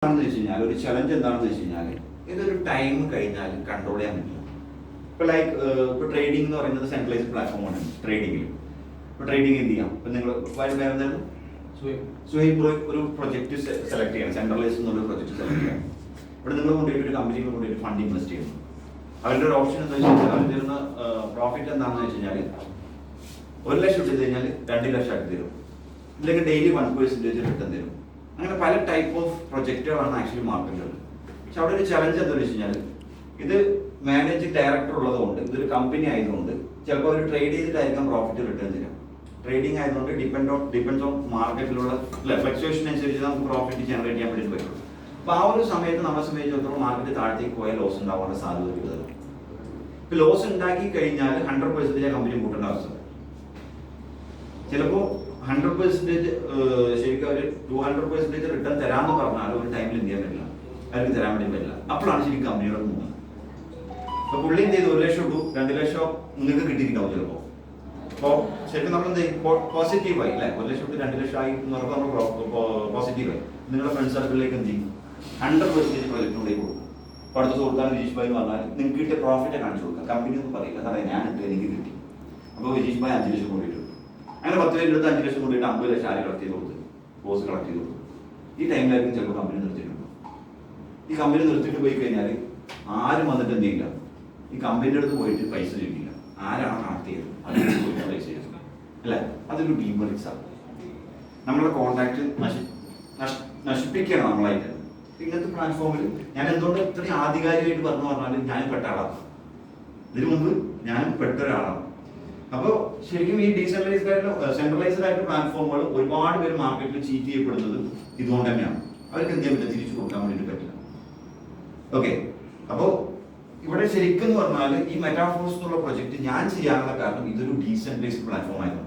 എന്താണെന്ന് വെച്ച് കഴിഞ്ഞാൽ ഒരു ചലഞ്ച് എന്താണെന്ന് വെച്ച് കഴിഞ്ഞാൽ ഇതൊരു ടൈം കഴിഞ്ഞാൽ കൺട്രോൾ ചെയ്യാൻ പറ്റില്ല. ഇപ്പോൾ ലൈക്ക് ഇപ്പോൾ ട്രേഡിംഗ് എന്ന് പറയുന്നത് സെൻട്രലൈസ്ഡ് പ്ലാറ്റ്ഫോമാണ്. ട്രേഡിംഗിൽ ഇപ്പോൾ ട്രേഡിംഗ് എന്ത് ചെയ്യാം? ഇപ്പോൾ നിങ്ങൾ വേറെ സ്വൈപ്പ് ഒരു പ്രൊജക്റ്റ് സെലക്ട് ചെയ്യണം. സെൻട്രലൈസ് എന്നുള്ള പ്രൊജക്റ്റ് സെലക്ട് ചെയ്യണം. ഇവിടെ നിങ്ങൾ കൊണ്ടുപോയിട്ട് ഒരു കമ്പനിയിൽ കൊണ്ടുപോയിട്ട് ഫണ്ട് ഇൻവെസ്റ്റ് ചെയ്യുന്നു. അവരുടെ ഒരു ഓപ്ഷൻ എന്താ വെച്ച് കഴിഞ്ഞാൽ അവർ തരുന്ന പ്രോഫിറ്റ് എന്താണെന്ന് വെച്ച് കഴിഞ്ഞാൽ 1 ലക്ഷം എടുത്തു കഴിഞ്ഞാൽ 2 ലക്ഷം ആക്കി തരും, ഇല്ലെങ്കിൽ ഡെയിലി 1% റിട്ടേൺ തരും. അങ്ങനെ പല ടൈപ്പ് ഓഫ് പ്രൊജക്റ്റുകളാണ് ആക്ച്വലി മാർക്കറ്റിലുള്ളത്. പക്ഷെ അവിടെ ഒരു ചലഞ്ച് എന്താണെന്ന് വെച്ച് കഴിഞ്ഞാൽ ഇത് മാനേജിംഗ് ഡയറക്ടർ ഉള്ളതുകൊണ്ട് ഇതൊരു കമ്പനി ആയതുകൊണ്ട് ചിലപ്പോൾ അവർ ട്രേഡ് ചെയ്തിട്ടായിരിക്കാം പ്രോഫിറ്റ് റിട്ടേൺ തരാം. ട്രേഡിംഗ് ആയതുകൊണ്ട് ഡിപ്പെൻഡ്സ് ഓൺ മാർക്കറ്റിലുള്ള ഫ്ലക്ച്വേഷൻ അനുസരിച്ച് നമുക്ക് പ്രോഫിറ്റ് ജനറേറ്റ് ചെയ്യാൻ വേണ്ടി പറ്റും. അപ്പോൾ ആ ഒരു സമയത്ത് നമ്മളെ സംബന്ധിച്ചിടത്തോളം മാർക്കറ്റ് താഴത്തേക്ക് പോയാൽ ലോസ് ഉണ്ടാവാനുള്ള സാധ്യത കൂടുതലാണ്. ഇപ്പോൾ ലോസ് ഉണ്ടാക്കി കഴിഞ്ഞാൽ 100% കമ്പനി കൂട്ടേണ്ട അവസ്ഥ. ചിലപ്പോൾ 100% ശരിക്കും അവർ 200% റിട്ടേൺ തരാമെന്ന് പറഞ്ഞാൽ ഒരു ടൈമിൽ എന്ത് ചെയ്യാൻ പറ്റില്ല, അവർക്ക് തരാൻ വേണ്ടി പറ്റില്ല. അപ്പോഴാണ് ശരിക്കും കമ്പനിയുടെ മൂന്ന്. അപ്പോൾ പുള്ളി എന്ത് ചെയ്തു, 1 ലക്ഷം ഇട്ടു, 2 ലക്ഷം നിങ്ങൾക്ക് കിട്ടിയിട്ടുണ്ടാവും ചിലപ്പോൾ. അപ്പോൾ ശരിക്കും നമ്മൾ എന്ത് ചെയ്യും, പോസിറ്റീവായി അല്ലേ, 1 ലക്ഷം ഇട്ട് 2 ലക്ഷം ആയി എന്ന് പറഞ്ഞാൽ നമ്മൾ പോസിറ്റീവായി. നിങ്ങളുടെ ഫ്രണ്ട് സർക്കിളിലേക്ക് എന്ത് ചെയ്യും, 100% പ്രൊജക്റ്റിനുള്ളിൽ കൊടുക്കും. അപ്പോൾ അടുത്ത സുഹൃത്താണ് വിജീഷ് ഭായി എന്ന് പറഞ്ഞാൽ നിങ്ങൾക്ക് കിട്ടിയ പ്രോഫിറ്റ് കാണിച്ചു കൊടുക്കുക. കമ്പനി ഒന്നും പറയില്ല, അതാണ് ഞാൻ ഇട്ട് എനിക്ക് കിട്ടി. അപ്പോൾ വിജീഷ് ഭായി 5 ലക്ഷം കൊണ്ടിട്ടു. അങ്ങനെ 10 പേര് എടുത്ത് 5 ലക്ഷം കൊണ്ടിട്ട് 50 ലക്ഷം ആര് കളക്ട് ചെയ്ത് കൊടുത്ത്, ബോസ് കളക്ട് ചെയ്ത് കൊടുത്തു. ഈ ടൈമിലായിരിക്കും ചിലപ്പോൾ കമ്പനി നിർത്തിയിട്ടുണ്ട്. ഈ കമ്പനി നിർത്തിയിട്ട് പോയി കഴിഞ്ഞാൽ ആരും വന്നിട്ട് എന്ത് ചെയ്യില്ല, ഈ കമ്പനിയുടെ അടുത്ത് പോയിട്ട് പൈസ ചോദിക്കില്ല. ആരാണ് കണക്ട് ചെയ്തത് അതിന് പോയിട്ട് പൈസ ചോദിക്കുക അല്ലേ. അതൊരു ഡീമറിക്സാണ്. നമ്മളുടെ കോൺടാക്ട് നശിപ്പിക്കുകയാണ് നമ്മളായിട്ട്. ഇങ്ങനത്തെ പ്ലാറ്റ്ഫോമിൽ ഞാൻ എന്തുകൊണ്ട് ഇത്രയും ആധികാരികമായിട്ട് പറഞ്ഞാൽ ഞാനും പെട്ട ആളാണ്. ഇതിനു മുമ്പ് ഞാനും പെട്ട ഒരാളാണ്. അപ്പോൾ ശരിക്കും ഈ സെൻട്രലൈസ്ഡ് ആയിട്ട് പ്ലാറ്റ്ഫോമുകൾ ഒരുപാട് പേര് മാർക്കറ്റിൽ ചീറ്റ് ചെയ്യപ്പെടുന്നത് ഇതുകൊണ്ട് തന്നെയാണ്. അവർക്ക് എന്ത് ചെയ്യാൻ പറ്റില്ല, തിരിച്ചു കൊടുക്കാൻ വേണ്ടിയിട്ട് പറ്റില്ല. ഓക്കെ, അപ്പോൾ ഇവിടെ ശരിക്കും എന്ന് പറഞ്ഞാൽ ഈ മെറ്റാഫോഴ്സ് എന്നുള്ള പ്രൊജക്ട് ഞാൻ ചെയ്യാനുള്ള കാരണം ഇതൊരു ഡീസെൻട്രലൈസ്ഡ് പ്ലാറ്റ്ഫോം ആയിരുന്നു.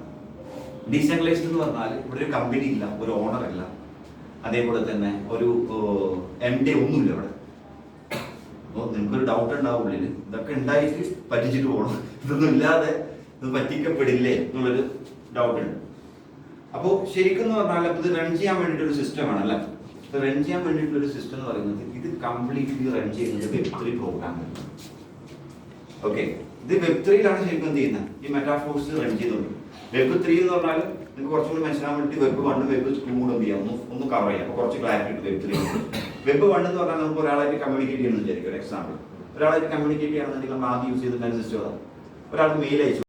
ഡീസെൻട്രലൈസ്ഡ് എന്ന് പറഞ്ഞാൽ ഇവിടെ ഒരു കമ്പനി ഇല്ല, ഒരു ഓണർ ഇല്ല, അതേപോലെ തന്നെ ഒരു MD ഒന്നുമില്ല ഇവിടെ. അപ്പോൾ നിങ്ങൾക്കൊരു ഡൗട്ട് ഉണ്ടാവും ഉള്ളിൽ, ഇതൊക്കെ ഉണ്ടായിട്ട് പറ്റിച്ചിട്ട് പോകണം, ഇതൊന്നും ഇല്ലാതെ ഇത് പറ്റിക്കപ്പെടില്ലേ എന്നുള്ളൊരു ഡൗട്ട് ഉണ്ട്. അപ്പോൾ ശരിക്കും എന്ന് പറഞ്ഞാൽ ഇത് റൺ ചെയ്യാൻ വേണ്ടിയിട്ടൊരു സിസ്റ്റം ആണല്ലേ. ഇത് റൺ ചെയ്യാൻ വേണ്ടിയിട്ടുള്ളൊരു സിസ്റ്റം എന്ന് പറയുന്നത് ഇത് കംപ്ലീറ്റ്ലി റൺ ചെയ്യുന്നത് Web3 പ്രോഗ്രാമിലാണ്. ഓക്കെ, ഇത് Web3യിലാണ് ശരിക്കും എന്ത് ചെയ്യുന്നത്, ഈ മെറ്റാഫോഴ്സ് റൺ ചെയ്തുകൊണ്ട്. Web3 എന്ന് പറഞ്ഞാൽ നിങ്ങൾക്ക് കുറച്ചുകൂടി മനസ്സിലാൻ വേണ്ടി Web 1 Web 2 കൂടെ എന്ത് ചെയ്യാം, ഒന്ന് കവർ ചെയ്യാം. അപ്പോൾ കുറച്ച് ക്ലാരിറ്റി ഉണ്ട് Web3. Web 1 എന്ന് പറഞ്ഞാൽ നമുക്ക് ഒരാളായിട്ട് കമ്മ്യൂണിക്കേറ്റ് ചെയ്യുന്നത് വിചാരിക്കും. ഒരു എക്സാമ്പിൾ, ഒരാളായിട്ട് കമ്മ്യൂണിക്കേറ്റ് ചെയ്യണമെന്നുണ്ടെങ്കിൽ നമ്മൾ ആദ്യം യൂസ് ചെയ്തിട്ടുള്ള സിസ്റ്റം ഒരാൾക്ക് മെയിൽ അയച്ചു